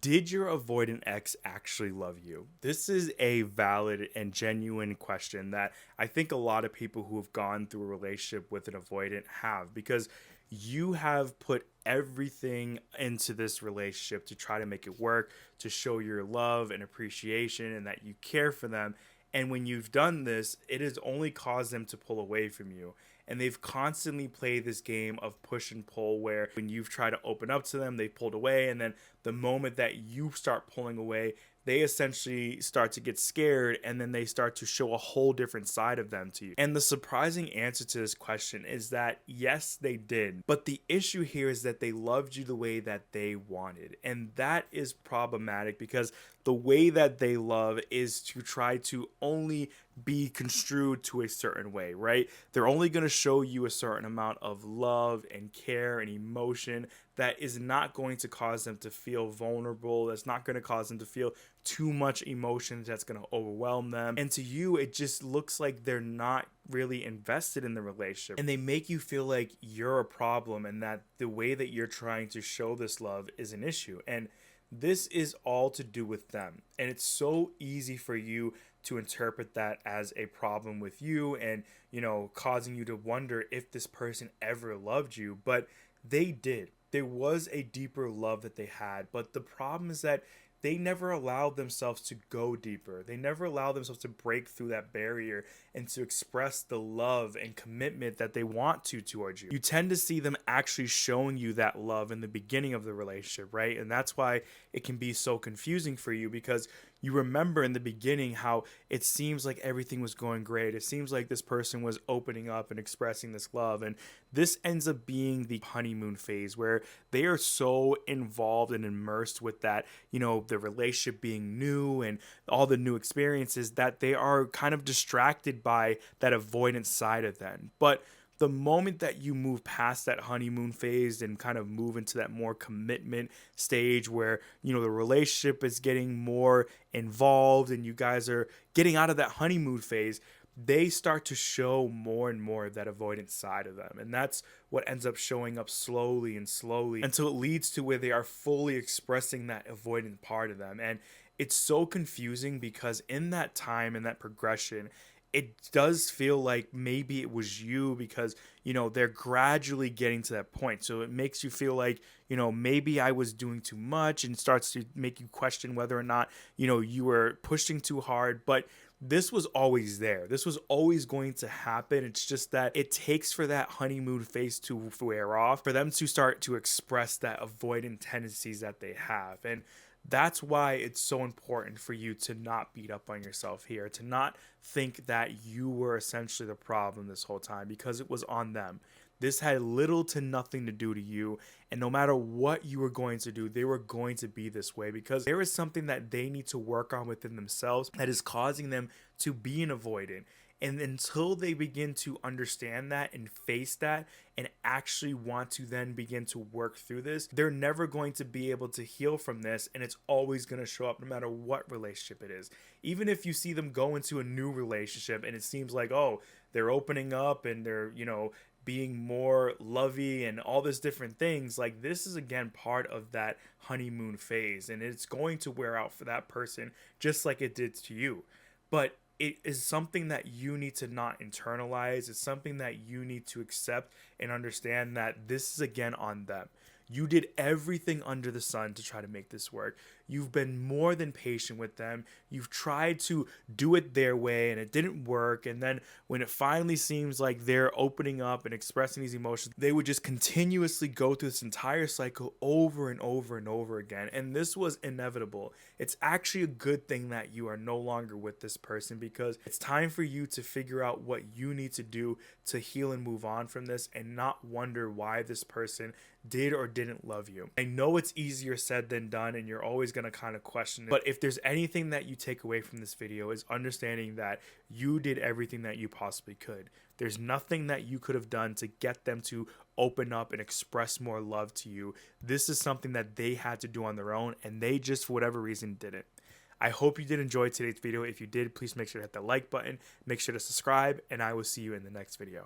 Did your avoidant ex actually love you? This is a valid and genuine question that I think a lot of people who have gone through a relationship with an avoidant have, because you have put everything into this relationship to try to make it work, to show your love and appreciation and that you care for them. And when you've done this, it has only caused them to pull away from you. And they've constantly played this game of push and pull where when you've tried to open up to them, they've pulled away. And then the moment that you start pulling away, they essentially start to get scared, and then they start to show a whole different side of them to you. And the surprising answer to this question is that yes, they did. But the issue here is that they loved you the way that they wanted. And that is problematic because the way that they love is to try to only be construed to a certain way, right? They're only going to show you a certain amount of love and care and emotion that is not going to cause them to feel vulnerable. That's not going to cause them to feel too much emotion that's going to overwhelm them. And to you, it just looks like they're not really invested in the relationship. And they make you feel like you're a problem and that the way that you're trying to show this love is an issue. And this is all to do with them. And it's so easy for you to interpret that as a problem with you and, causing you to wonder if this person ever loved you. But they did. There was a deeper love that they had. But the problem is that they never allowed themselves to go deeper. They never allowed themselves to break through that barrier and to express the love and commitment that they want to towards you. You tend to see them actually showing you that love in the beginning of the relationship, right? And that's why it can be so confusing for you, because you remember in the beginning how it seems like everything was going great. It seems like this person was opening up and expressing this love. And this ends up being the honeymoon phase where they are so involved and immersed with that, the relationship being new and all the new experiences, that they are kind of distracted by that avoidance side of them. But the moment that you move past that honeymoon phase and kind of move into that more commitment stage where, the relationship is getting more involved and you guys are getting out of that honeymoon phase, they start to show more and more of that avoidant side of them. And that's what ends up showing up slowly and slowly until it leads to where they are fully expressing that avoidant part of them. And it's so confusing because in that time and that progression, it does feel like maybe it was you because, they're gradually getting to that point. So it makes you feel like, maybe I was doing too much, and starts to make you question whether or not, you were pushing too hard. But this was always there. This was always going to happen. It's just that it takes for that honeymoon phase to wear off, for them to start to express that avoidant tendencies that they have. And that's why it's so important for you to not beat up on yourself here, to not think that you were essentially the problem this whole time, because it was on them. This had little to nothing to do to you, and no matter what you were going to do, they were going to be this way because there is something that they need to work on within themselves that is causing them to be an avoidant. And until they begin to understand that and face that and actually want to then begin to work through this, they're never going to be able to heal from this. And it's always going to show up no matter what relationship it is. Even if you see them go into a new relationship and it seems like, oh, they're opening up and they're, being more lovey and all this different things, like this is again part of that honeymoon phase, and it's going to wear out for that person just like it did to you. But it is something that you need to not internalize. It's something that you need to accept and understand that this is again on them. You did everything under the sun to try to make this work. You've been more than patient with them. You've tried to do it their way and it didn't work. And then when it finally seems like they're opening up and expressing these emotions, they would just continuously go through this entire cycle over and over and over again. And this was inevitable. It's actually a good thing that you are no longer with this person, because it's time for you to figure out what you need to do to heal and move on from this and not wonder why this person did or didn't love you. I know it's easier said than done, and you're always going to kind of question it. But if there's anything that you take away from this video, is understanding that you did everything that you possibly could. There's nothing that you could have done to get them to open up and express more love to you. This is something that they had to do on their own, and they just, for whatever reason, didn't. I hope you did enjoy today's video. If you did, please make sure to hit the like button, make sure to subscribe, and I will see you in the next video.